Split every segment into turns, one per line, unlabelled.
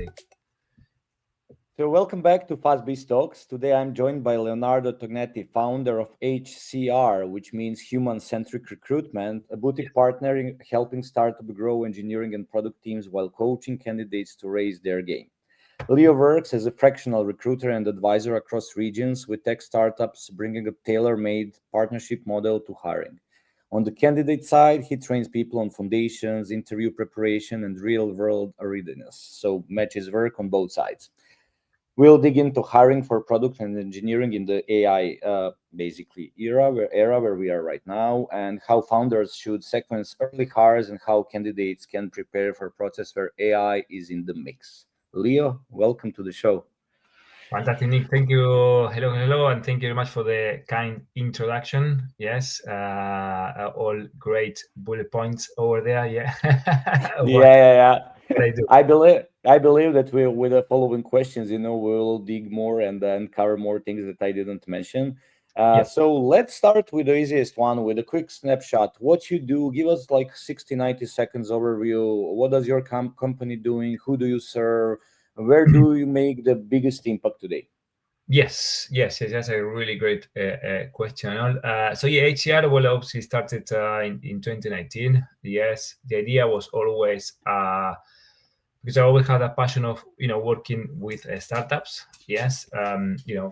fantastic.
So welcome back to Fast Biz Talks. Today I'm joined by Leo Tognetti, founder of HCR, which means Human Centric Recruitment, a boutique partner in helping startup grow engineering and product teams while coaching candidates to raise their game. Leo works as a fractional recruiter and advisor across regions with tech startups, bringing a tailor-made partnership model to hiring. On the candidate side, he trains people on foundations, interview preparation, and real-world readiness, so matches work on both sides. We'll dig into hiring for product and engineering in the AI basically era where we are right now, and how founders should sequence early hires and how candidates can prepare for a process where AI is in the mix. Leo, welcome to the show.
Fantastic, Nick. Thank you. Hello, and thank you very much for the kind introduction. Yes, all great bullet points over there. Yeah. What I do.
I believe that we, with the following questions, we'll dig more and then cover more things that I didn't mention.
Yeah.
So let's start with the easiest one, with a quick snapshot. What you do, give us like 60, 90 seconds overview. What does your company doing? Who do you serve? Where do you make the biggest impact today?
Yes. That's a really great question. So yeah, HCR obviously started in 2019. Yes, the idea was always because I always had a passion of working with startups. Yes,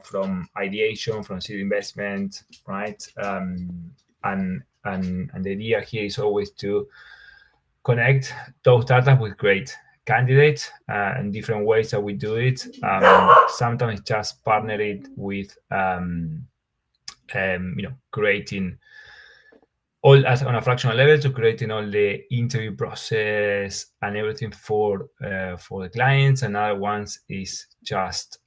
from ideation, from seed investment, right? And the idea here is always to connect those startups with great candidates and different ways that we do it. Sometimes just partner it with creating all as on a fractional level, to creating all the interview process and everything for the clients, and other ones is just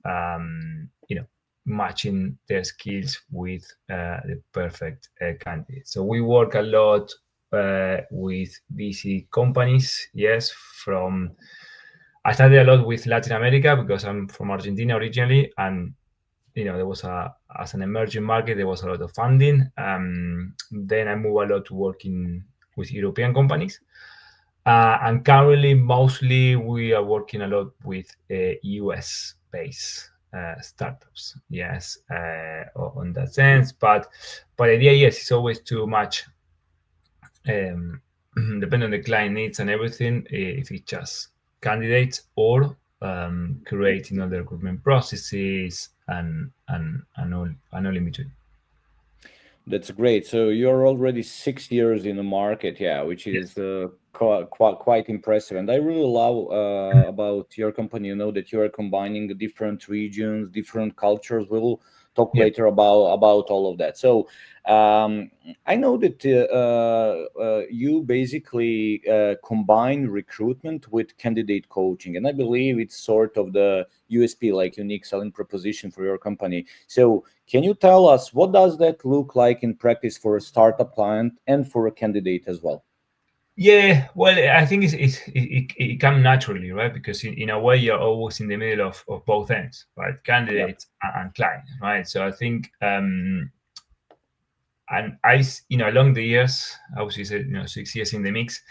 matching their skills with the perfect candidate. So we work a lot with VC companies. Yes, I started a lot with Latin America because I'm from Argentina originally, and there was as an emerging market, there was a lot of funding. Then I moved a lot to working with European companies, and currently mostly we are working a lot with US based startups. Yes, on that sense, but the idea, yes, is always to match, depending on the client needs and everything, if it's just candidates or creating all the recruitment processes and all in between.
That's great. So you're already 6 years in the market, yeah, which is quite impressive. And I really love about your company, that you are combining the different regions, different cultures. We'll talk
Yeah.
later about all of that. So I know that you basically combine recruitment with candidate coaching, and I believe it's sort of the USP, like unique selling proposition for your company. So can you tell us what does that look like in practice for a startup client and for a candidate as well?
Yeah, well, I think it comes naturally, right? Because in a way, you're always in the middle of both ends, right?
Yeah.
Candidates and clients, right? So I think, and along the years, obviously, said 6 years in the mix,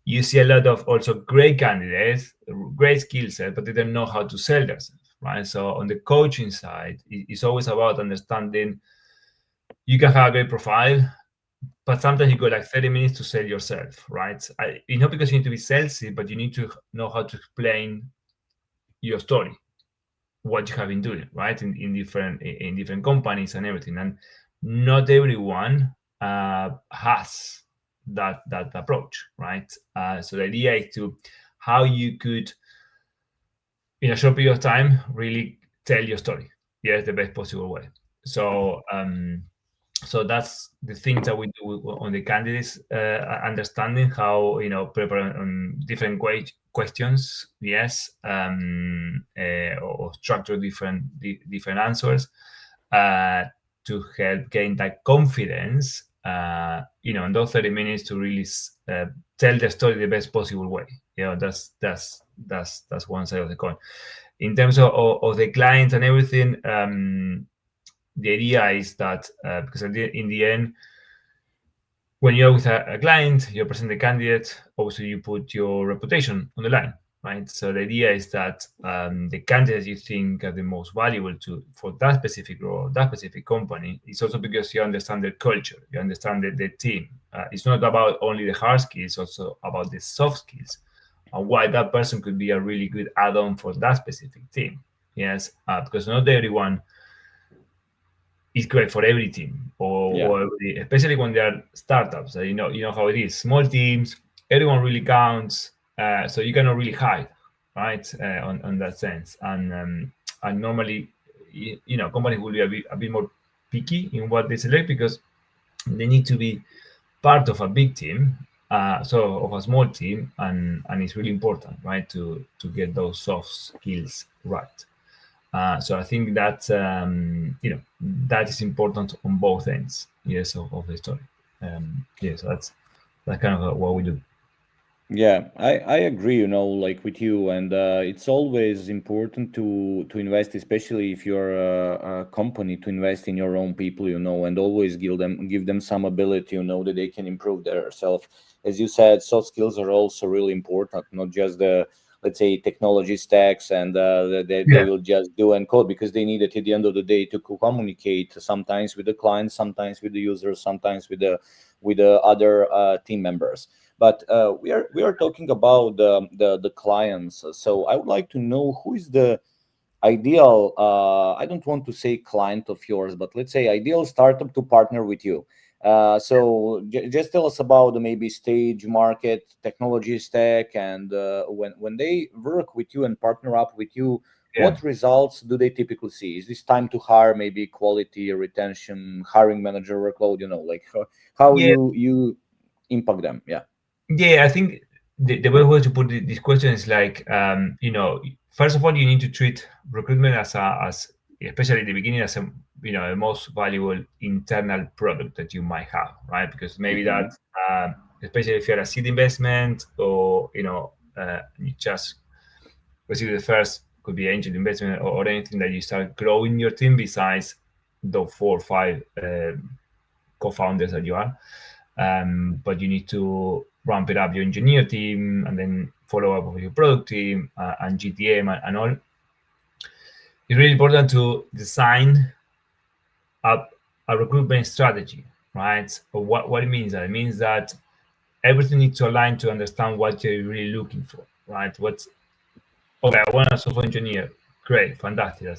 you see a lot of also great candidates, great skill set, but they don't know how to sell themselves, right? So on the coaching side, it's always about understanding. You can have a great profile, but sometimes you got like 30 minutes to sell yourself, right? It's not because you need to be salesy, but you need to know how to explain your story, what you have been doing, right? In different companies and everything. And not everyone has that approach, right? So the idea is to how you could, in a short period of time, really tell your story, the best possible way. So that's the things that we do on the candidates, understanding how prepare on different questions, yes, or structure different answers to help gain that confidence, in those 30 minutes to really tell the story the best possible way. That's one side of the coin. In terms of the clients and everything, the idea is that because in the end, when you're with a client, you present the candidate, obviously you put your reputation on the line, right? So the idea is that the candidates you think are the most valuable to for that specific role, that specific company, is also because you understand their culture, you understand the team. It's not about only the hard skills, also about the soft skills, and why that person could be a really good add-on for that specific team. Yes, because not everyone is great for every team,
Yeah.
especially when they are startups. You know how it is. Small teams, everyone really counts, so you cannot really hide, right? On that sense, and normally, companies will be a bit more picky in what they select because they need to be part of a big team, so of a small team, and it's really important, right, to get those soft skills right. So I think that that is important on both ends, yes, of the story. Yeah, so that's kind of what we do.
Yeah, I agree, like with you, and it's always important to invest, especially if you're a company, to invest in your own people, and always give them some ability, that they can improve themselves. As you said, soft skills are also really important, not just the, let's say, technology stacks, and they
Yeah,
will just do and code, because they need it at the end of the day to communicate, sometimes with the clients, sometimes with the users, sometimes with the other team members. But we are talking about the clients. So I would like to know, who is the ideal, I don't want to say client of yours, but let's say ideal startup to partner with you. So just tell us about the maybe stage, market, technology stack, and when they work with you and partner up with you,
yeah,
what results do they typically see? Is this time to hire, maybe quality, retention, hiring manager workload? Like how
yeah,
you impact them? Yeah.
yeah. I think the best way to put this question is like, first of all, you need to treat recruitment as especially at the beginning, as a most valuable internal product that you might have, right? Because maybe that,
Hmm.
especially if you're a seed investment, or you just receive the first, could be angel investment, or anything that you start growing your team besides the 4 or 5 co-founders that you are. But you need to ramp it up your engineer team, and then follow up with your product team, and GTM, and all. It's really important to design a, a recruitment strategy, right? So what it means, that it means that everything needs to align to understand what you're really looking for, right? What's Okay, I want a software engineer. Great, fantastic.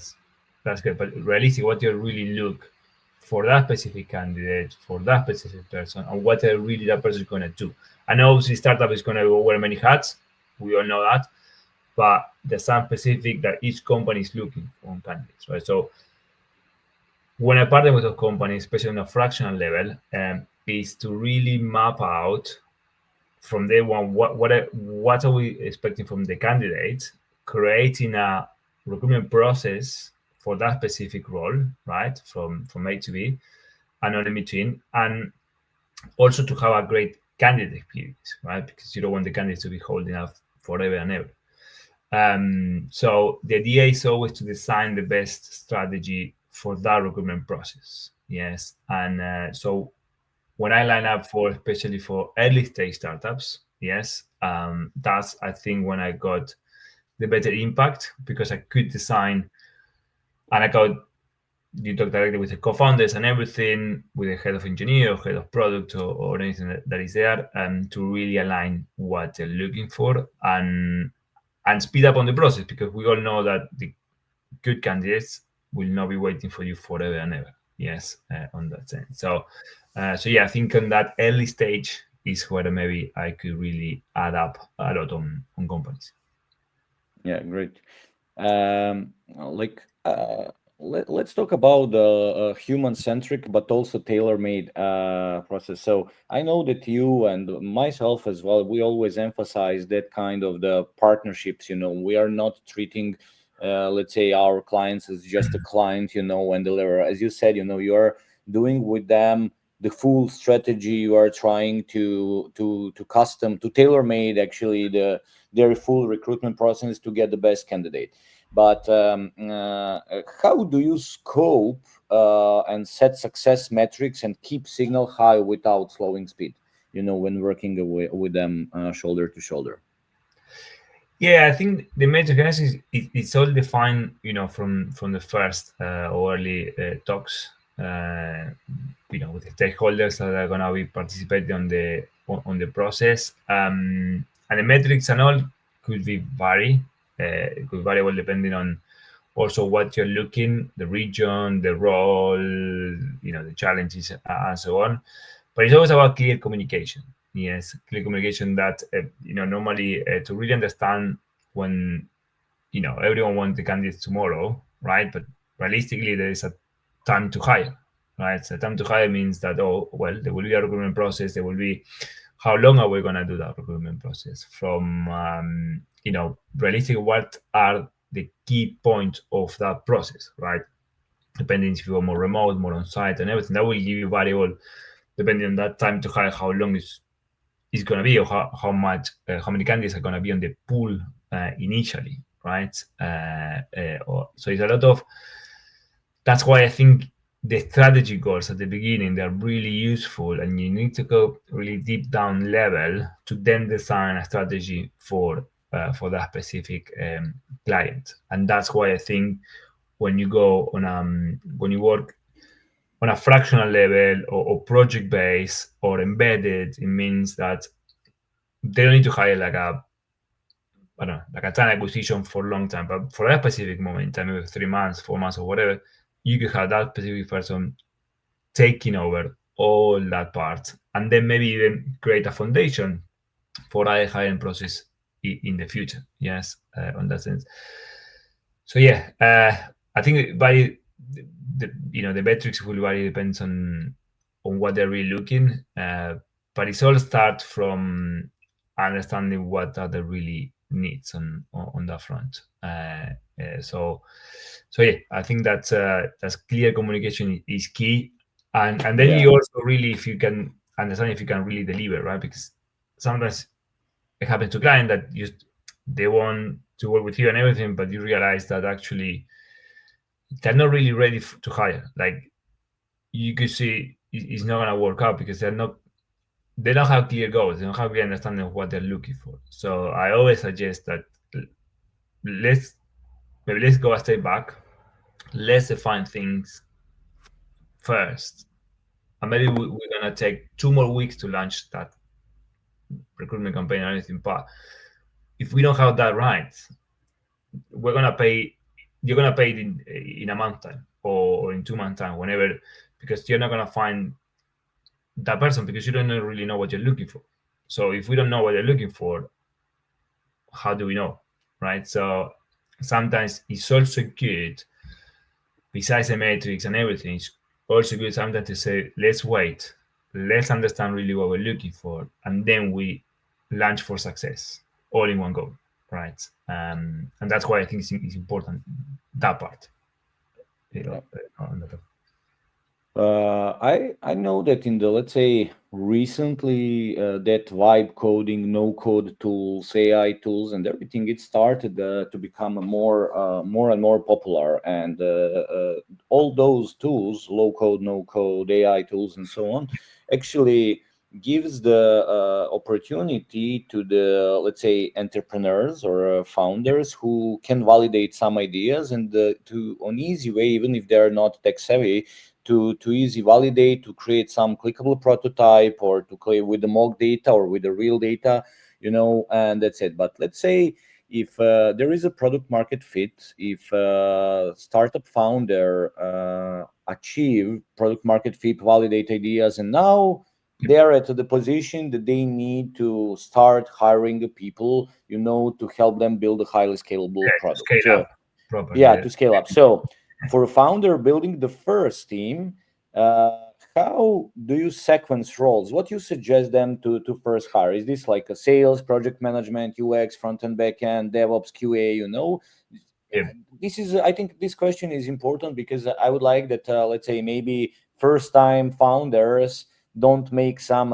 That's good. But realistically, what you really look for that specific candidate, for that specific person, and what really that person is going to do. I know obviously startup is going to wear many hats. We all know that, but there's some specific that each company is looking for on candidates, right? So when I partner with a company, especially on a fractional level, is to really map out from day one what are we expecting from the candidate, creating a recruitment process for that specific role, right, from A to B, and on in between, and also to have a great candidate experience, right, because you don't want the candidates to be holding up forever and ever. So the idea is always to design the best strategy for that recruitment process. Yes, and so when I line up for, especially for early stage startups, yes, that's, I think, when I got the better impact, because I could design, and I got, you talk directly with the co-founders and everything, with the head of engineer or head of product, or anything that is there, to really align what they're looking for, and speed up on the process, because we all know that the good candidates will not be waiting for you forever and ever. Yes, on that sense. So yeah, I think on that early stage is where maybe I could really add up a lot on companies.
Yeah, great. Like, let's talk about the human centric but also tailor-made process. So I know that you and myself as well, we always emphasize that kind of the partnerships. We are not treating, let's say, our clients as just a client, and deliver. As you said, you are doing with them the full strategy. You are trying to custom, to tailor-made, actually, their full recruitment process to get the best candidate. But how do you scope and set success metrics and keep signal high without slowing speed? When working with them shoulder to shoulder.
Yeah, I think the metric analysis it's all defined, from the first or early talks, with the stakeholders that are gonna be participating on the process, and the metrics and all could vary well depending on also what you're looking, the region, the role, the challenges, and so on. But it's always about clear communication. Yes, clear communication that normally to really understand when everyone wants the candidates tomorrow, right? But realistically, there is a time to hire, right? So time to hire means that, oh well, there will be a recruitment process. There will be how long are we gonna do that recruitment process? From realistic, what are the key points of that process, right? Depending if you are more remote, more on site, and everything, that will give you variable depending on that time to hire, how long is going to be, or how many candidates are going to be on the pool initially, right? So it's a lot of. That's why I think the strategy goals at the beginning, they're really useful, and you need to go really deep down level to then design a strategy for that specific client. And that's why I think when you go on when you work on a fractional level, or project based or embedded, it means that they don't need to hire like a, I don't know, like a talent acquisition for a long time, but for a specific moment in time, maybe 3 months, 4 months, or whatever, you could have that specific person taking over all that part, and then maybe even create a foundation for a hiring process in the future. Yes, on that sense. So yeah, I think by the metrics will vary, depends on what they're really looking, but it's all start from understanding what are the really needs on that front. So yeah, I think that's clear communication is key, and then
Yeah.
you also really, if you can understand if you can really deliver, right? Because sometimes it happens to clients that they want to work with you and everything, but you realize that actually they're not really ready to hire. Like, you could see it's not gonna work out because they don't have clear goals, they don't have clear understanding of what they're looking for. So I always suggest that let's let's go a step back, let's define things first, and maybe we're gonna take 2 more weeks to launch that recruitment campaign or anything. But if we don't have that right, we're gonna pay you're gonna pay it in a month time, or in 2 months time, whenever, because you're not gonna find that person because you don't really know what you're looking for. So if we don't know what you're looking for, how do we know, right? So sometimes it's also good, besides the metrics and everything, it's also good sometimes to say, let's wait, let's understand really what we're looking for, and then we launch for success all in one go, right? And that's why I think it's important, that part,
Yeah.
on the.
I know that in the, let's say, recently, that vibe coding, no code tools, AI tools, and everything, it started to become a more and more popular. And all those tools, low code, no code, AI tools, and so on, actually gives the opportunity to the, let's say, entrepreneurs or founders who can validate some ideas, and to on easy way, even if they're not tech savvy, to easy validate, to create some clickable prototype, or to play with the mock data or with the real data, and that's it. But let's say if there is a product market fit, if startup founder achieve product market fit, validate ideas, and now they are at the position that they need to start hiring people, to help them build a highly scalable
Yeah, to
product.
scale
So
up properly.
yeah,
Yeah.
to scale up. So for a founder building the first team, uh, how do you sequence roles? What you suggest them to first hire? Is this like a sales, project management, UX, front end, back end, DevOps, QA?
Yeah.
This is, I think this question is important because I would like that, let's say, maybe first time founders don't make some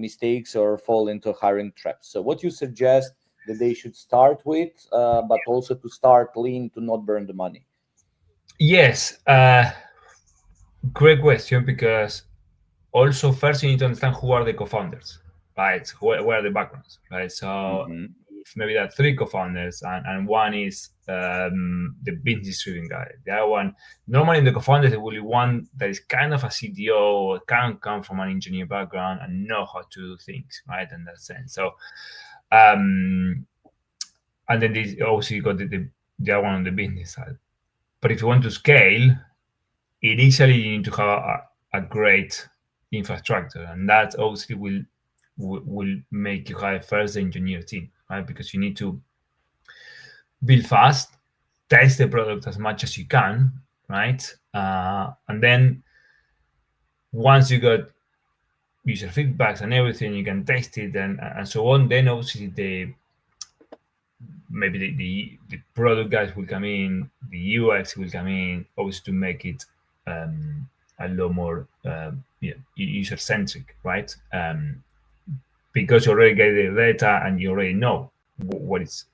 mistakes or fall into hiring traps. So what you suggest that they should start with, but also to start lean, to not burn the money?
Yes, great question, because also first you need to understand who are the co-founders, right? Where are the backgrounds, right? So
Hmm.
maybe there are three co-founders, and one is the business-driven guy. The other one, normally in the co-founders, there will be one that is kind of a CTO, can come from an engineer background and know how to do things, right? In that sense. So, and then this, obviously you got the other one on the business side. But if you want to scale, initially you need to have a great infrastructure, and that obviously will make you hire first the engineer team, right? Because you need to build fast, test the product as much as you can, right? And then once you got user feedbacks and everything, you can test it and so on. Then obviously maybe the product guys will come in, the UX will come in, obviously to make it a lot more user centric, right? Because you already get the data and you already know what is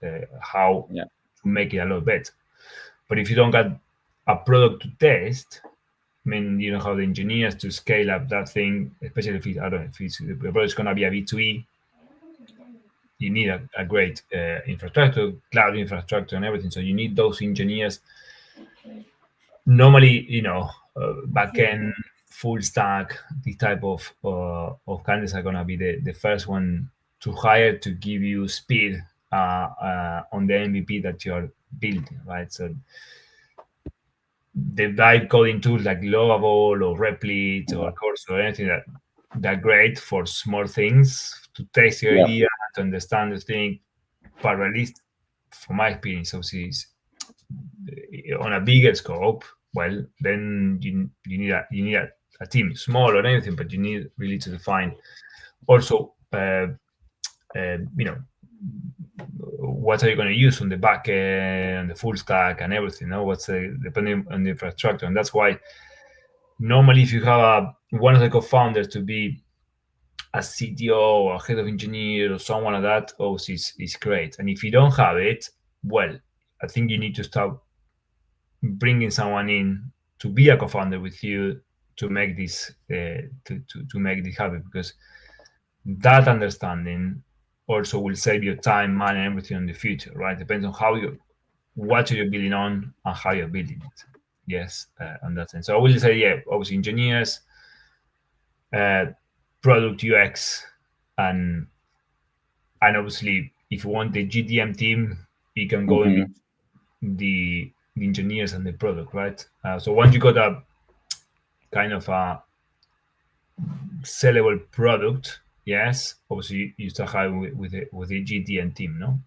how to make it a lot better. But if you don't got a product to test, I mean, you don't have the engineers to scale up that thing, especially if I don't know if the product is going to be a B2E. You need a great infrastructure, cloud infrastructure, and everything. So you need those engineers. Normally, backend, full stack, this type of candidates are gonna be the first one to hire to give you speed on the MVP that you're building, right? So the vibe coding tools like Lovable or Replit or Cursor or anything that great for small things to test your idea, to understand the thing, but at least from my experience, obviously, on a bigger scope, well, then you need a team, small or anything, but you need really to define also, what are you going to use on the back end, the full stack, and everything. What's depending on the infrastructure, and that's why normally if you have one of the co-founders to be a CTO or a head of engineer or someone like that, obviously is great. And if you don't have it, well, I think you need to start bringing someone in to be a co-founder with you to make this to make this happen, because that understanding also will save you time, money, and everything in the future, right? Depends on what you're building on and how you're building it. Yes, on that sense. So I will say, obviously engineers, product UX, and obviously if you want the GTM team, you can go in the engineers and the product, right? So once you got a kind of a sellable product, yes, obviously you start hiring with the GTM team,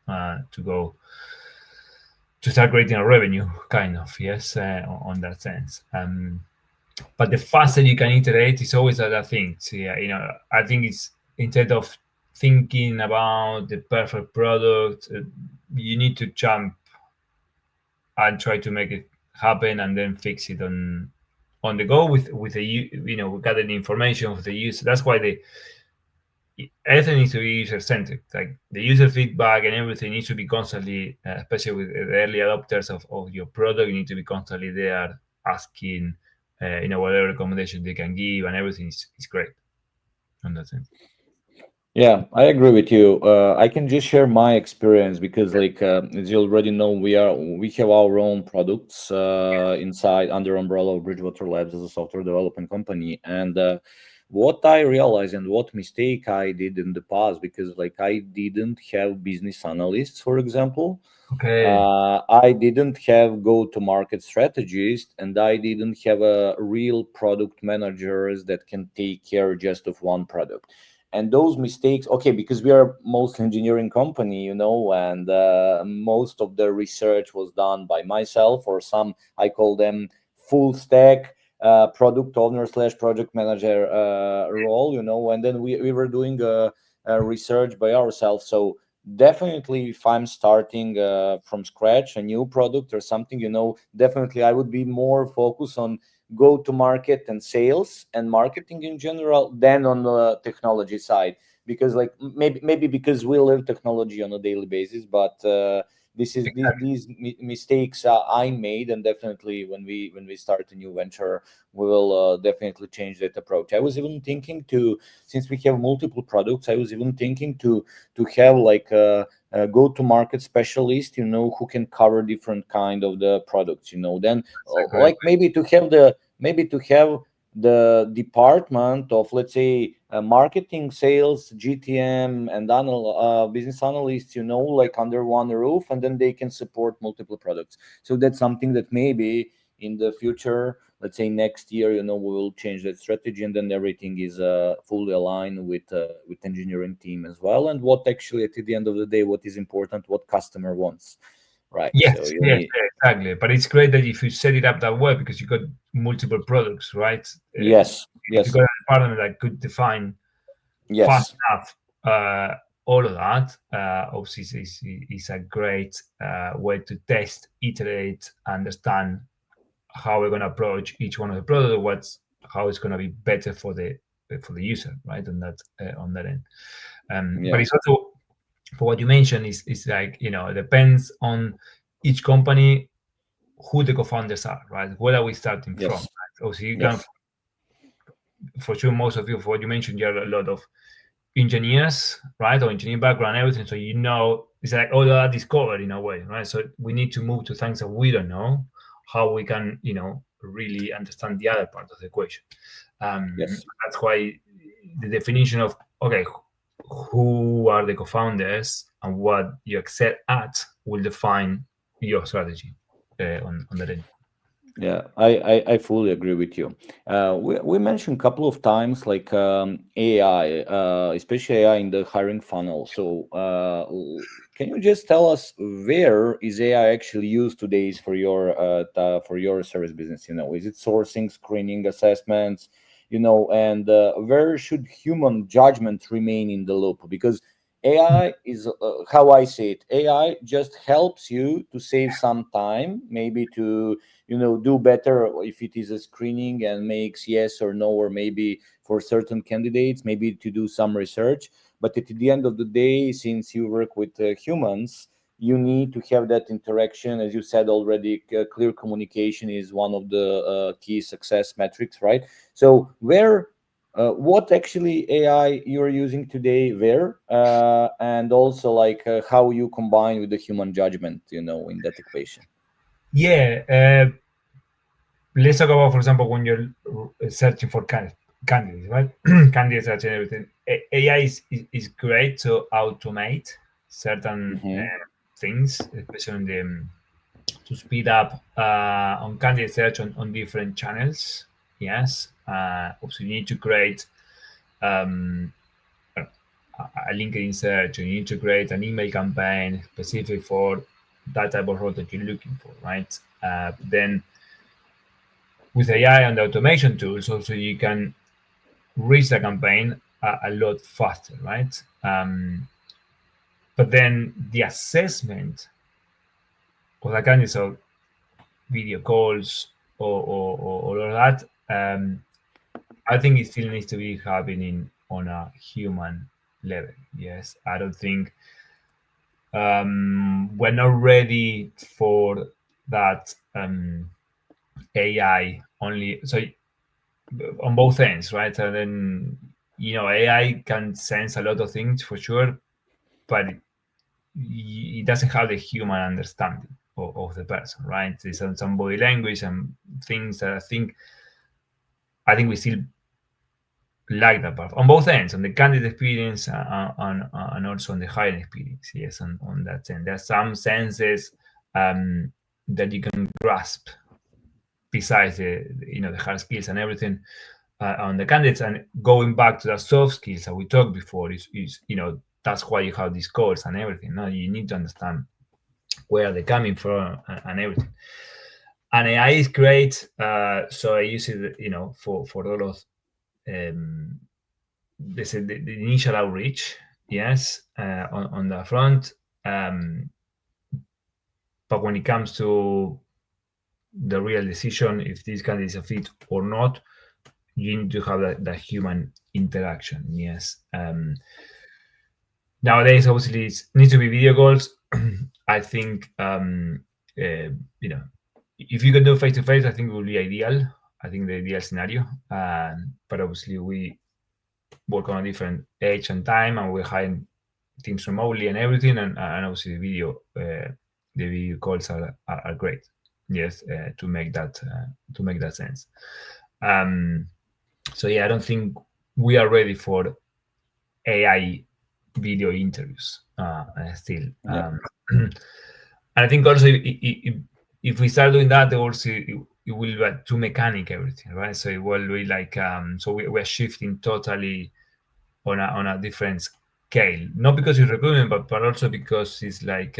to start creating a revenue, kind of, yes, on that sense. But the faster you can iterate is always that thing. So I think it's, instead of thinking about the perfect product, you need to jump and try to make it happen and then fix it on the go with the gathering information of the user. That's why everything needs to be user centric. Like the user feedback and everything needs to be constantly, especially with the early adopters of your product, you need to be constantly there asking, whatever recommendation they can give, and everything is great on that sense.
Yeah, I agree with you. I can just share my experience because, as you already know, we have our own products inside under umbrella of Bridgewater Labs as a software development company. And what I realized and what mistake I did in the past, because I didn't have business analysts, for example.
Okay.
I didn't have go-to-market strategists, and I didn't have a real product managers that can take care just of one product. And those mistakes, because we are mostly engineering company, and most of the research was done by myself, or some, I call them full stack product owner / project manager role, and then we were doing research by ourselves. So definitely if I'm starting from scratch a new product or something, definitely I would be more focused on go to market and sales and marketing in general than on the technology side, because maybe because we live technology on a daily basis, but this is
Exactly.
these mistakes I made, and definitely when we start a new venture, we will definitely change that approach. I was even thinking to, since we have multiple products, I was even thinking to have like a go-to-market specialist, who can cover different kind of the products, then
That's a great
like maybe to have the department of, let's say, marketing, sales, GTM, and business analysts, like under one roof, and then they can support multiple products. So that's something that maybe in the future, let's say next year, we will change that strategy, and then everything is fully aligned with engineering team as well, and what actually at the end of the day, what is important, what customer wants, right? So
Yes,
you
yes,
need.
exactly. But it's great that if you set it up that way, because you got multiple products, right?
Yes,
If you
yes,
got a department that could define fast
yes,
enough all of that, obviously is a great way to test, iterate, understand how we're going to approach each one of the products, how it's going to be better for the user, right? On that end. But
yeah,
it's also, for what you mentioned, is like, it depends on each company who the co-founders are, right? Where are we starting from?
yes,
Right? Obviously, you can,
yes,
for sure, most of you, for what you mentioned, you have a lot of engineers, right, or engineering background, everything. So it's like all that discovered in a way, right? So we need to move to things that we don't know, how we can, really understand the other part of the equation.
yes.
That's why the definition of, okay, who are the co-founders and what you excel at will define your strategy on that end.
Yeah, I fully agree with you. We mentioned a couple of times like AI, especially AI in the hiring funnel. So can you just tell us where is AI actually used today for your service business? Is it sourcing, screening, assessments? And where should human judgment remain in the loop? Because AI is, how I say it, AI just helps you to save some time, maybe to do better if it is a screening and makes yes or no, or maybe for certain candidates, maybe to do some research. But at the end of the day, since you work with humans, you need to have that interaction. As you said already, clear communication is one of the key success metrics, right? So where what actually AI you're using today, where and also like how you combine with the human judgment, in that equation.
Yeah, let's talk about, for example, when you're searching for candidates, right? Candidate search and everything. AI is great to automate certain
Hmm.
things, especially to speed up on candidate search on different channels. Yes. Also, you need to create um, a LinkedIn search, or you need to create an email campaign specific for that type of role that you're looking for, right? Then with AI and the automation tools, also you can reach the campaign a lot faster, right? But then the assessment of the candidates, so video calls or all of that, I think it still needs to be happening on a human level. Yes, I don't think we're not ready for that AI only. So on both ends, right? And then AI can sense a lot of things for sure, but it doesn't have the human understanding of the person, right? There's some body language and things that I think we still lack that part on both ends, on the candidate experience and also on the hiring experience. Yes, on that sense, there's some senses that you can grasp besides the hard skills and everything on the candidates. And going back to the soft skills that we talked before, is that's why you have these codes and everything. No, you need to understand where they're coming from and everything. And AI is great, so I use it, for all of the initial outreach. Yes, on the front, but when it comes to the real decision if this candidate is a fit or not, you need to have that human interaction. Yes. Nowadays, obviously, it needs to be video calls. I think you know, if you can do face to face, I think it would be ideal. I think the ideal scenario. But obviously, we work on a different age and time, and we're hiring teams remotely and everything. And obviously, the video calls are great. Yes, to make that sense. Um, so yeah, I don't think we are ready for AI video interviews still.
Yeah.
And I think also if we start doing that, also it will be too mechanic everything, right? So it will be like so we're shifting totally on a different scale, not because it's recruitment, but also because it's like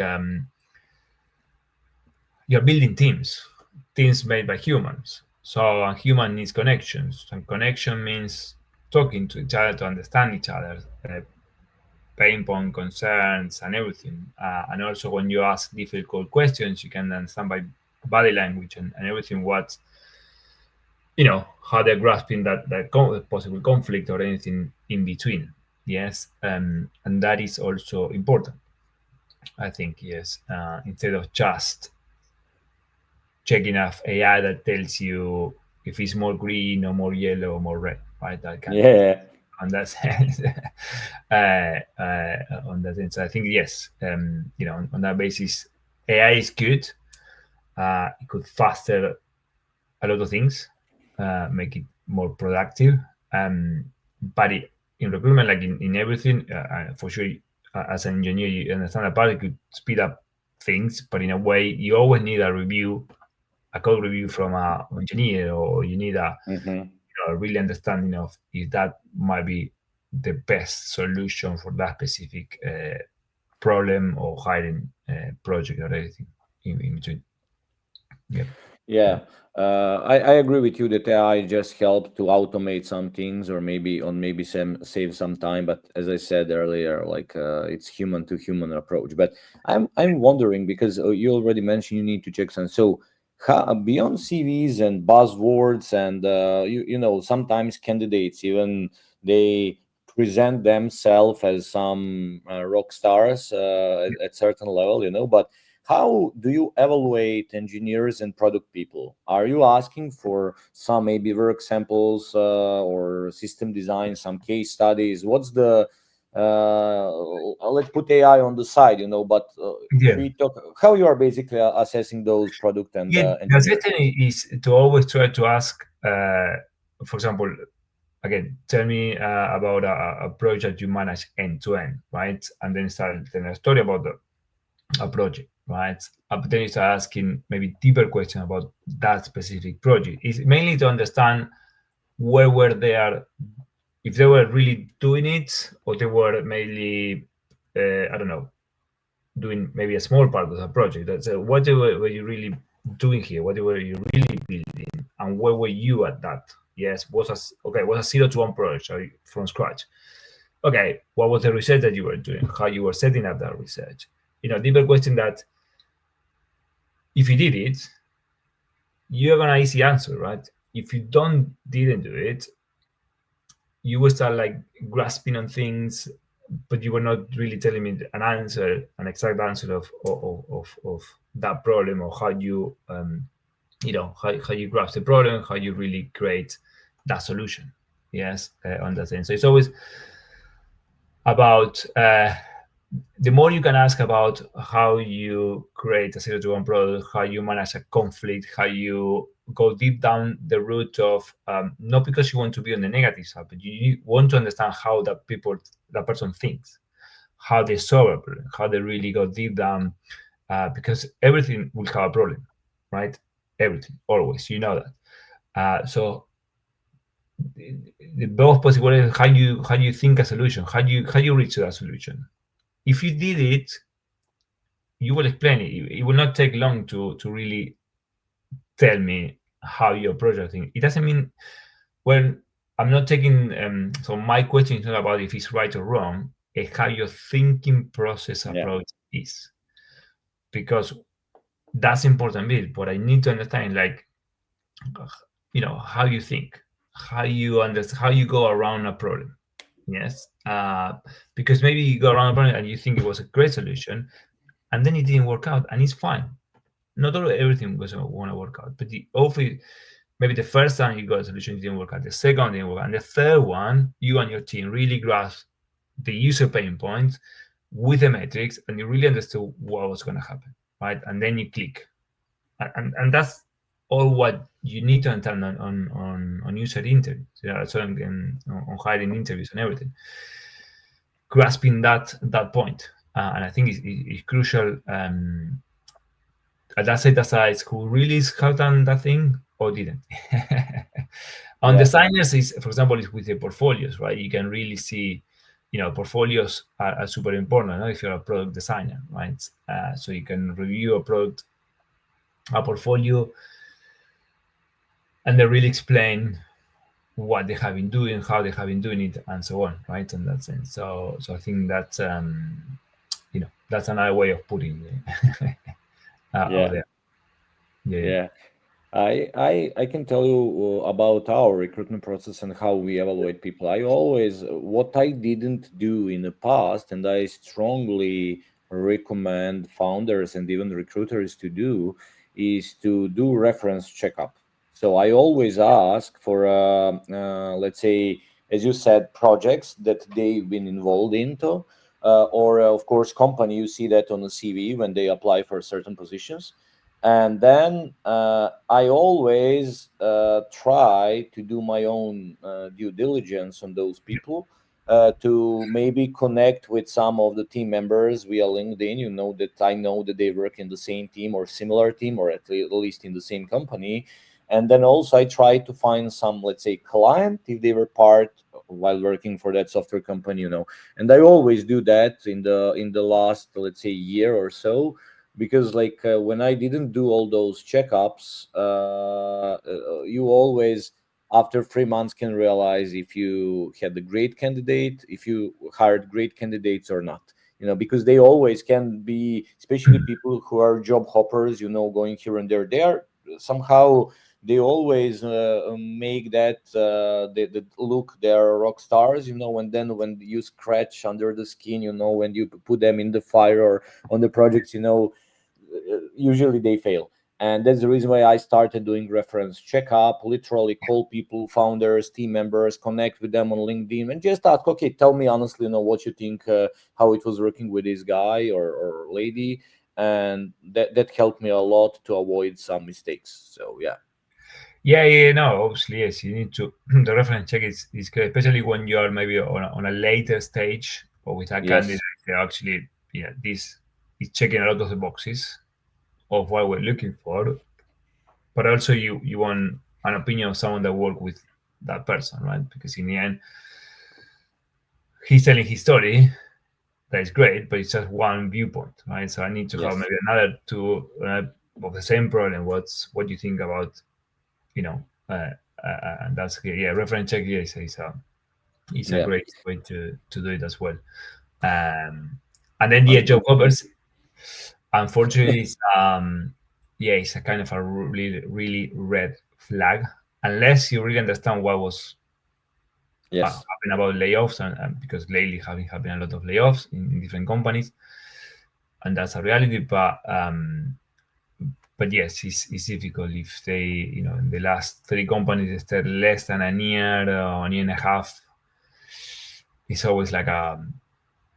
you're building teams made by humans. So a human needs connections, and connection means talking to each other to understand each other, pain point, concerns, and everything. And also, when you ask difficult questions, you can understand by body language and everything what how they're grasping that possible conflict or anything in between. Yes, and that is also important. I think yes, instead of just checking off AI that tells you if it's more green or more yellow or more red, right? That kind of
Yeah.
on that sense. On that sense, I think yes. On that basis, AI is good. It could faster a lot of things, make it more productive. But in recruitment, like in everything, for sure, as an engineer, you understand that part it could speed up things, but in a way, you always need a code review from an engineer, or you need
Hmm.
a really understanding of if that might be the best solution for that specific problem or hiring project or anything in between. Yep.
Yeah, I agree with you that AI just help to automate some things, or maybe some save some time. But as I said earlier, like it's human to human approach. But I'm wondering because you already mentioned you need to check some. So beyond CVs and buzzwords, and sometimes candidates even they present themselves as some rock stars at certain level, but how do you evaluate engineers and product people? Are you asking for some maybe work samples or system design, some case studies? What's the let's put AI on the side, but if
Yeah.
we talk, how you are basically assessing those product and
Yeah, the
engineers?
suggestion is to always try to ask, for example, again, tell me about a project you manage end to end, right? And then start telling a story about a project, right? But then you start asking maybe deeper questions about that specific project. It's mainly to understand where were they are, if they were really doing it, or they were mainly, I don't know, doing maybe a small part of the project. That's what were you really doing here? What were you really building, and where were you at that? Yes, was a 0 to 1 project, so from scratch. Okay, what was the research that you were doing? How you were setting up that research? Deeper question that if you did it, you're gonna easy answer, right? If you didn't do it, you will start like grasping on things, but you were not really telling me an exact answer of that problem, or how you how you grasp the problem, how you really create that solution. Yes, on that sense. So it's always about the more you can ask about how you create a 0 to 1 product, how you manage a conflict, how you go deep down the root of not because you want to be on the negative side, but you want to understand how that person thinks, how they solve a problem, how they really go deep down, because everything will have a problem, right? Everything, always, that. So the both possibilities, how you think a solution, how you reach that solution. If you did it, you will explain it. It will not take long to really tell me how you approach that thing. It doesn't mean when I'm not taking. So my question is not about if it's right or wrong. It's how your thinking process
Yeah,
approach is, because that's important bit. But I need to understand, like, how you think, how you understand, how you go around a problem. Yes, because maybe you go around a problem and you think it was a great solution, and then it didn't work out, and it's fine. Not all everything was going to work out, but hopefully maybe the first time you got a solution, it didn't work out. The second didn't work out. And the third one, you and your team really grasped the user pain point with the metrics, and you really understood what was going to happen, right? And then you click. And that's all what you need to understand on user interviews, so on hiring interviews and everything. Grasping that point. And I think it's crucial. That set aside who really have done that thing or didn't. On
Yeah.
designers is, for example, is with the portfolios, right? You can really see, portfolios are super important, if you're a product designer, right? So you can review a portfolio, and they really explain what they have been doing, how they have been doing it, and so on, right? In that sense. So I think that's another way of putting it out
Yeah.
there. Yeah.
Yeah. I can tell you about our recruitment process and how we evaluate people. I always, what I didn't do in the past, and I strongly recommend founders and even recruiters to do, is to do reference checkup. So I always ask for, let's say, as you said, projects that they've been involved into, or of course, company. You see that on the CV when they apply for certain positions, and then I always try to do my own due diligence on those people, to maybe connect with some of the team members via LinkedIn. That I know that they work in the same team or similar team, or at least in the same company. And then also I try to find some, let's say, client, if they were part while working for that software company. And I always do that in the last, let's say, year or so, because like when I didn't do all those checkups, you always after 3 months can realize if you had a great candidate, if you hired great candidates or not. Because they always can be, especially people who are job hoppers, going here and there. They are somehow, they always make that they look, they are rock stars, and then when you scratch under the skin, when you put them in the fire or on the projects, usually they fail. And that's the reason why I started doing reference checkup, literally call people, founders, team members, connect with them on LinkedIn, and just ask, okay, tell me honestly, what you think, how it was working with this guy or lady. And that helped me a lot to avoid some mistakes. So yeah.
Yeah, no, obviously, yes. You need to the reference check is good, especially when you are maybe on a later stage or with a candidate.
Yes.
Actually, yeah, this is checking a lot of the boxes of what we're looking for, but also you want an opinion of someone that worked with that person, right? Because in the end, he's telling his story. That is great, but it's just one viewpoint, right? So I need to have
Yes.
maybe another two of the same problem. What do you think about, you know? Uh, and that's, yeah, reference check, yes, is a
Yeah.
great way to do it as well. And then the job
Unfortunately.
offers, unfortunately, yeah, it's a kind of a really really red flag unless you really understand what was
Yes.
happening about layoffs, and because lately having happened a lot of layoffs in different companies, and that's a reality. But yes, it's difficult if they, in the last three companies stay less than a year or a year and a half. It's always like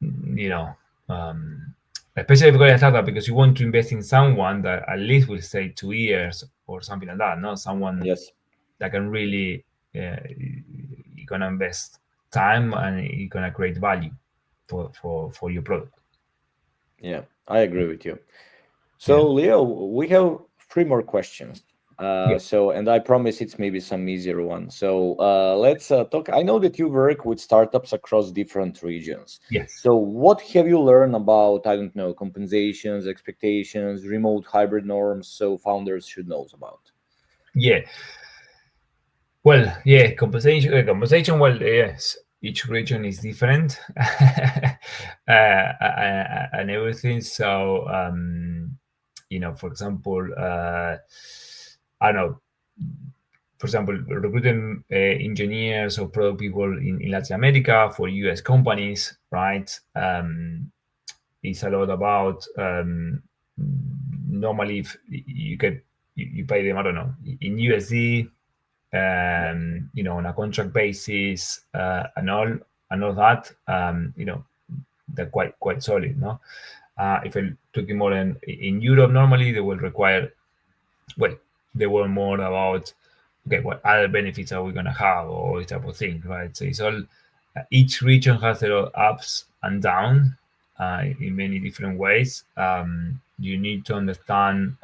you know, um, especially if you're a startup, because you want to invest in someone that at least will stay 2 years or something like that. Not someone
Yes.
that can really, you're gonna invest time and you're gonna create value for your product.
Yeah, I agree with you.
Yeah.
So, Leo, we have three more questions.
Yeah.
And I promise it's maybe some easier one. So, let's talk. I know that you work with startups across different regions.
Yes.
So, what have you learned about, I don't know, compensations, expectations, remote hybrid norms, so founders should know about?
Yeah. Well, yeah, compensation. Well, yes, each region is different, and everything. So, for example, I don't know. For example, recruiting engineers or product people in Latin America for US companies, right? is a lot about normally if you pay them, I don't know, in USD, on a contract basis, and all that, they're quite solid, no? If I'm talking more in Europe, normally they will require, well, they were more about, okay, what other benefits are we gonna have, or this type of thing, right? So it's all, each region has their ups and downs in many different ways. You need to understand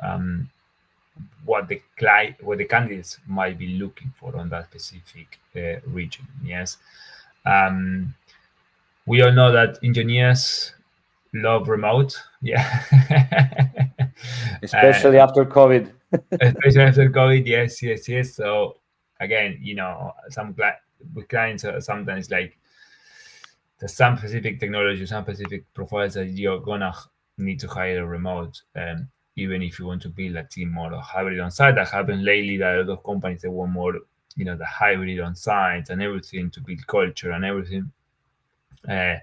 what the client, what the candidates might be looking for on that specific region. Yes, um, we all know that engineers love remote. Yeah,
Especially after COVID.
especially after COVID. Yes, yes, yes. So again, with clients, sometimes like there's some specific technology, some specific profiles that you're gonna need to hire remote, even if you want to build a team more hybrid on site. That happened lately. That a lot of companies they want more, the hybrid on site and everything to build culture and everything. Uh,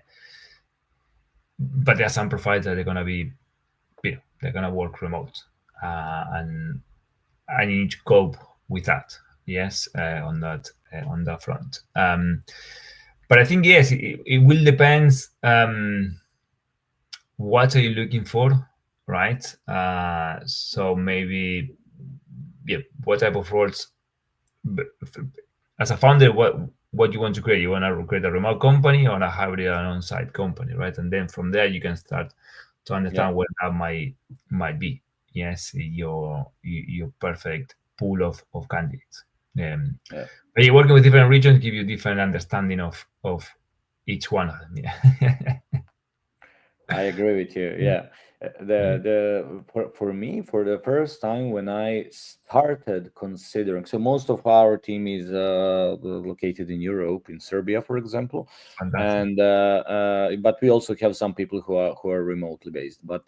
but there are some profiles that they're gonna be, they're gonna work remote, and I need to cope with that. Yes, on that front. But I think yes, it will depend. What are you looking for, right? So maybe, yeah, what type of roles? As a founder, what you want to create? You want to create a remote company or a hybrid and on-site company, right? And then from there you can start to
Yeah.
understand what that might be. Yes, your perfect pool of candidates.
Yeah.
But you're working with different regions, give you different understanding of each one of them. Yeah.
I agree with you. Yeah. For me, for the first time when I started considering, so most of our team is located in Europe, in Serbia, for example,
Fantastic.
and but we also have some people who are remotely based. But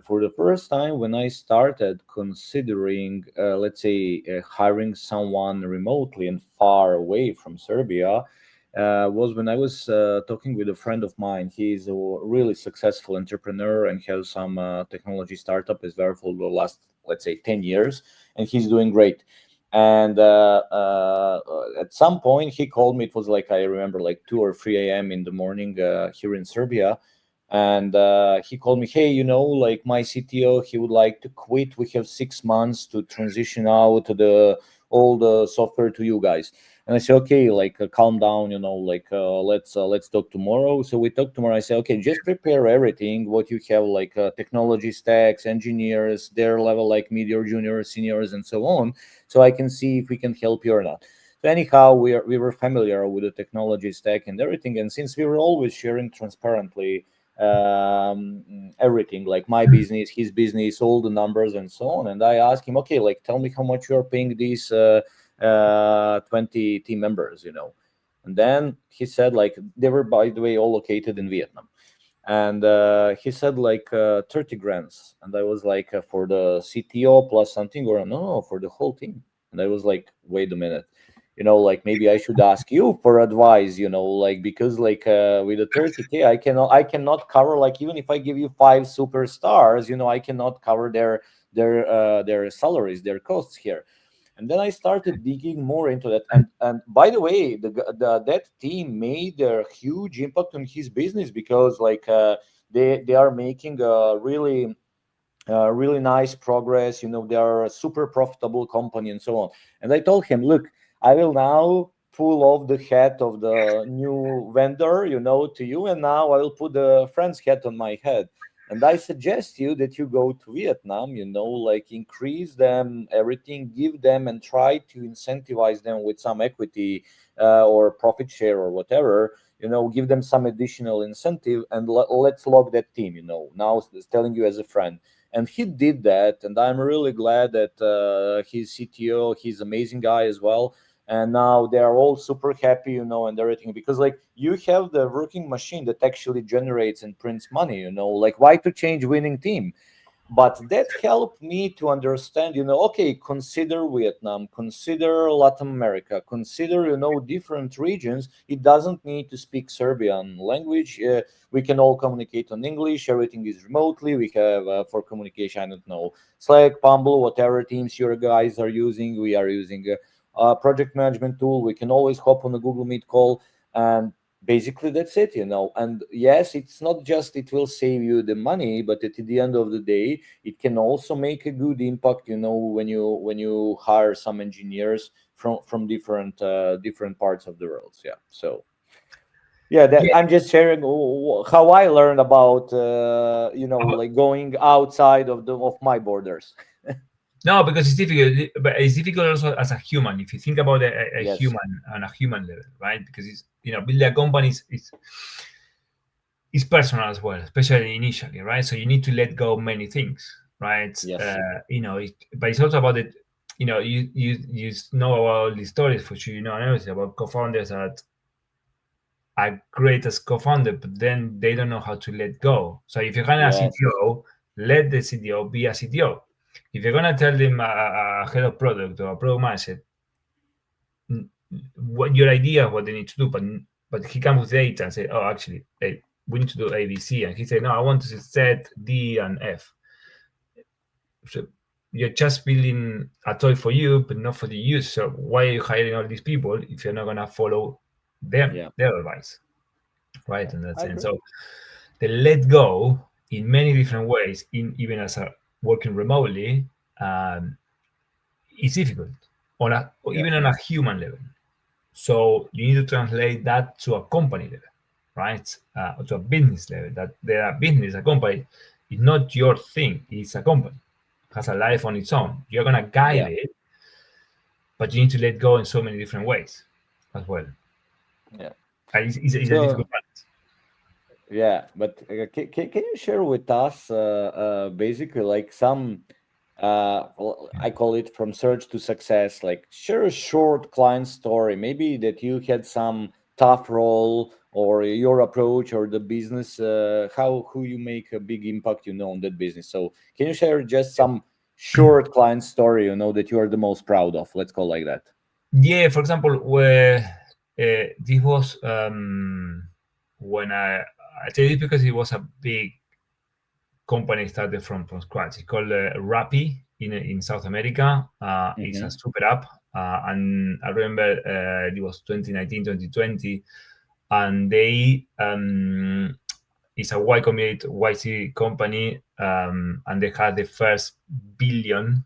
for the first time when I started considering, let's say, hiring someone remotely and far away from Serbia, was when I was talking with a friend of mine. He's a really successful entrepreneur and has some technology startup as well for the last, let's say, 10 years, and he's doing great. And at some point, he called me. It was like, I remember, like 2 or 3 a.m. in the morning here in Serbia. And he called me, hey, like my CTO, he would like to quit. We have 6 months to transition out to the all the software to you guys. And I say, okay, like calm down, like let's talk tomorrow. So we talk tomorrow. I say, okay, just prepare everything what you have, like technology stacks, engineers, their level, like mid or junior, seniors, and so on, so I can see if we can help you or not. So anyhow, we were familiar with the technology stack and everything, and since we were always sharing transparently everything, like my business, his business, all the numbers and so on, and I asked him, okay, like tell me how much you are paying these 20 team members, and then he said, like, they were, by the way, all located in Vietnam. And he said, like 30 grants. And I was like, for the CTO plus something, or no, for the whole team. And I was like, wait a minute, like maybe I should ask you for advice, like, because like with the 30K, I cannot cover, like, even if I give you 5 superstars, I cannot cover their salaries, their costs here. And then I started digging more into that. And by the way, that team made a huge impact on his business, because like they are making a really nice progress. They are a super profitable company and so on. And I told him, look, I will now pull off the hat of the new vendor, to you, and now I will put the friend's hat on my head. And I suggest you that you go to Vietnam, like increase them everything, give them, and try to incentivize them with some equity or profit share or whatever. Give them some additional incentive, and let's log that team. Now telling you as a friend. And he did that, and I'm really glad that his CTO, he's amazing guy as well, and now they are all super happy, and everything, because like you have the working machine that actually generates and prints money, like why to change winning team? But that helped me to understand, okay, consider Vietnam, consider Latin America, consider, different regions. It doesn't need to speak Serbian language. We can all communicate on English. Everything is remotely. We have for communication, I don't know, Slack, Pumble, whatever teams your guys are using. We are using a project management tool. We can always hop on a Google Meet call, and basically that's it. And yes, it's not just it will save you the money, but at the end of the day, it can also make a good impact, when you hire some engineers from different parts of the world. Yeah. So yeah, that
Yeah,
I'm just sharing how I learned about like going outside of my borders.
no, because it's difficult, but it's difficult also as a human. If you think about a
Yes.
human on a human level, right? Because it's, building a company is personal as well, especially initially, right? So you need to let go of many things, right?
Yes.
But it's also about it. You know about all these stories for sure. You know everything about co-founders that are great as co-founder, but then they don't know how to let go. So if you're gonna a
Yes.
CTO, let the CTO be a CTO. If you're gonna tell them a head of product or a product manager what your idea of what they need to do, but he comes with data and say, oh, actually, hey, we need to do A, B, C, and he said, no, I want to see Z, D, and F. So you're just building a toy for you, but not for the use. So why are you hiring all these people if you're not gonna follow them
Yeah.
their advice, right?
Yeah.
In that
I
sense,
agree.
so the let go in many different ways, in even as a working remotely, um, is difficult on a
Yeah.
even on a human level. So you need to translate that to a company level, right? To a business level. That there are business, a company is not your thing. It's a company, it has a life on its own. You're gonna guide
Yeah.
it, but you need to let go in so many different ways as well.
Yeah.
It's a difficult
So
balance.
yeah, but can you share with us basically like some well, I call it from search to success, like share a short client story, maybe that you had some tough role or your approach or the business, how who you make a big impact, on that business. So can you share just some short client story, that you are the most proud of? Let's call like that.
Yeah, for example, where this was when I tell you this because it was a big company started from scratch. It's called Rappi in South America. It's a
Mm-hmm.
super app. And I remember it was 2019, 2020. And they, it's a Y Combinator YC company. And they had the first billion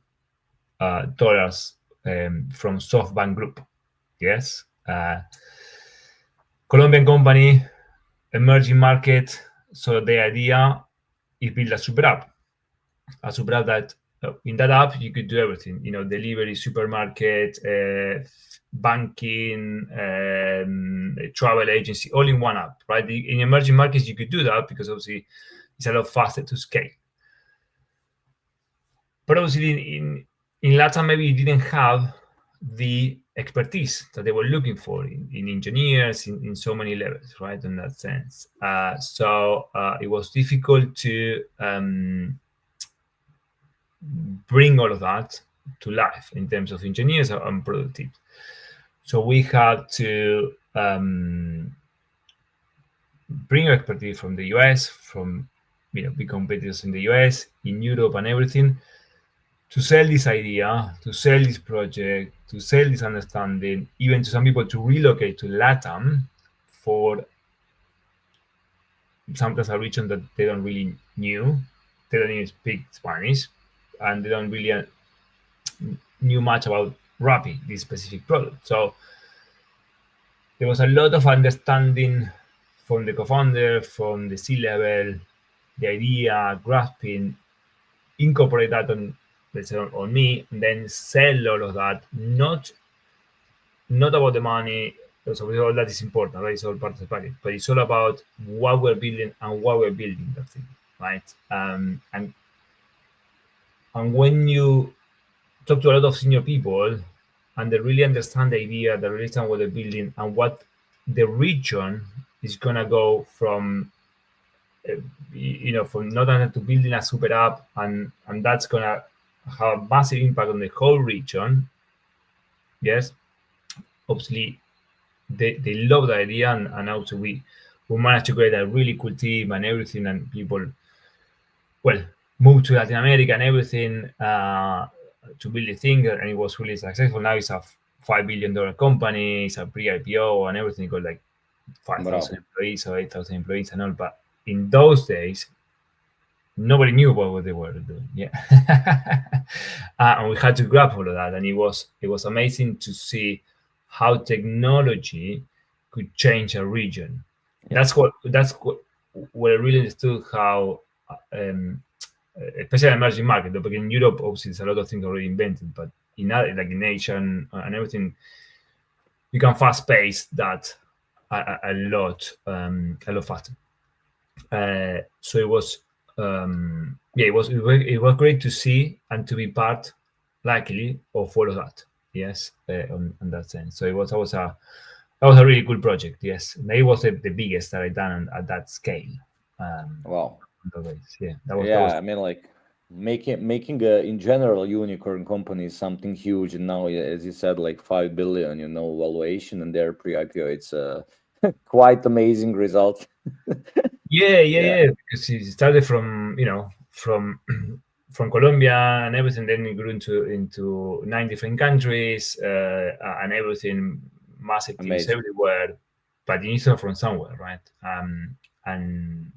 dollars from SoftBank Group. Yes. Colombian company, emerging market. So the idea is build a super app. A super app that in that app you could do everything. Delivery, supermarket, banking, travel agency, all in one app, right? In emerging markets you could do that because obviously it's a lot faster to scale. But obviously in Latin maybe you didn't have the expertise that they were looking for in engineers in so many levels, right? In that sense, so it was difficult to bring all of that to life in terms of engineers and productivity. So we had to bring expertise from the US, from big competitors in the US, in Europe, and everything to sell this idea, to sell this project, to sell this understanding, even to some people to relocate to LATAM for sometimes a region that they don't really knew, they don't even speak Spanish, and they don't really knew much about Rappi, this specific product. So there was a lot of understanding from the co-founder, from the C-level, the idea, grasping, incorporate that on, let's say, on me, and then sell all of that. Not about the money. So all that is important, right? It's all part of the package, but it's all about what we're building and why we're building that thing, right? And when you talk to a lot of senior people and they really understand the idea, they really understand what they're building and what the region is gonna go from from not only to building a super app, and that's gonna have a massive impact on the whole region. Yes, obviously they love the idea, and also we managed to create a really cool team and everything, and people, well, moved to Latin America and everything, to build the thing, and it was really successful. Now it's a $5 billion company, it's a pre-IPO and everything, got like 5,000
Bravo.
employees or 8,000 employees and all. But in those days, nobody knew what they were doing. Yeah, and we had to grab all of that, and it was amazing to see how technology could change a region.
Yeah.
That's what I really understood how, um, especially in emerging market. Because in Europe, obviously, there's a lot of things already invented, but in other, like in Asia and everything, you can fast pace that a lot faster. So it was, yeah, it was great to see and to be part, luckily, of all of that. Yes, on that sense. So that was a really cool project. Yes, and it was the biggest that I done at that scale. Um,
Wow.
yeah, that was
Yeah, I mean, like making a in general unicorn company is something huge, and now, as you said, like 5 billion, valuation, and their pre-IPO, it's a quite amazing result.
Yeah, yeah,
Yeah,
yeah. Because it started from from Colombia and everything. Then it grew into 9 different countries, and everything, massive teams
amazing.
everywhere. But you need to start from somewhere, right? And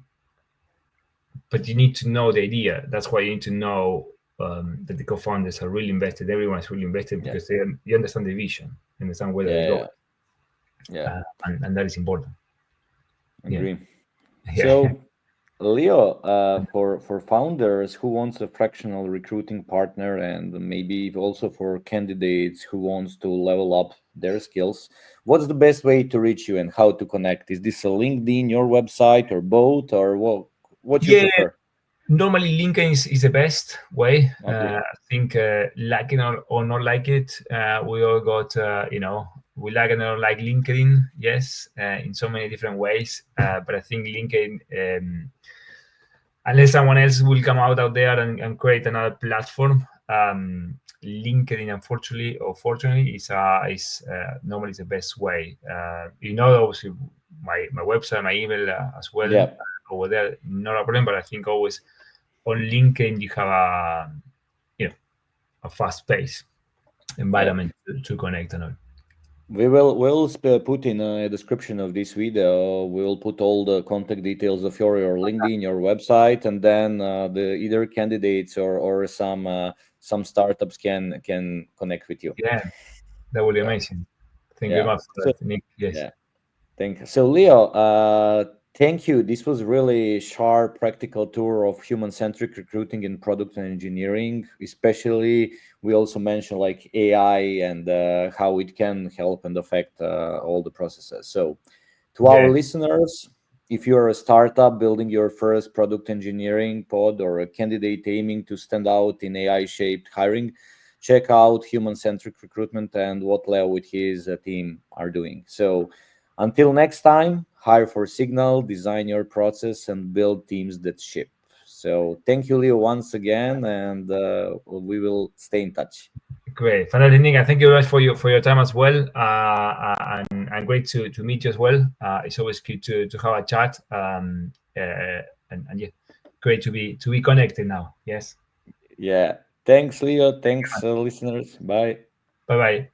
but you need to know the idea. That's why you need to know, that the co-founders are really invested. Everyone is really invested
Yeah,
because you understand the vision, understand where they're
yeah,
going,
yeah, yeah.
and that is important. Yeah,
Agree.
yeah.
So, Leo, for founders who wants a fractional recruiting partner, and maybe also for candidates who wants to level up their skills, what's the best way to reach you and how to connect? Is this a LinkedIn, your website, or both, or what you
Yeah,
prefer?
normally LinkedIn is the best way.
Okay.
I think, like it or not like it, we all got, we like it or like LinkedIn, yes, in so many different ways. But I think LinkedIn, unless someone else will come out there and create another platform, LinkedIn, unfortunately or fortunately, is normally the best way. Obviously, my website, my email, as well,
Yeah.
over there, not a problem. But I think always on LinkedIn you have you know a fast pace
Yeah.
environment to connect and all.
We'll put in a description of this video. We'll put all the contact details of your LinkedIn, your website, and then the either candidates or some startups can connect with you.
Yeah, that would be
Yeah,
amazing. Thank you very
yeah.
much for
So
that, Nick. Yes.
yeah, thank you. So Leo, thank you. This was really sharp, practical tour of human-centric recruiting in product and engineering. Especially, we also mentioned like AI and how it can help and affect all the processes. So, to our
Yeah.
listeners, if you are a startup building your first product engineering pod or a candidate aiming to stand out in AI-shaped hiring, check out human-centric recruitment and what Leo with his team are doing. So until next time, hire for signal, design your process, and build teams that ship. So thank you, Leo, once again, and we will stay in touch.
Great, fantastic, Nick. And thank you very much for your time as well. And great to meet you as well. It's always good to have a chat. And yeah, great to be connected now. Yes.
Yeah. Thanks, Leo. Thanks, listeners. Bye.
Bye bye.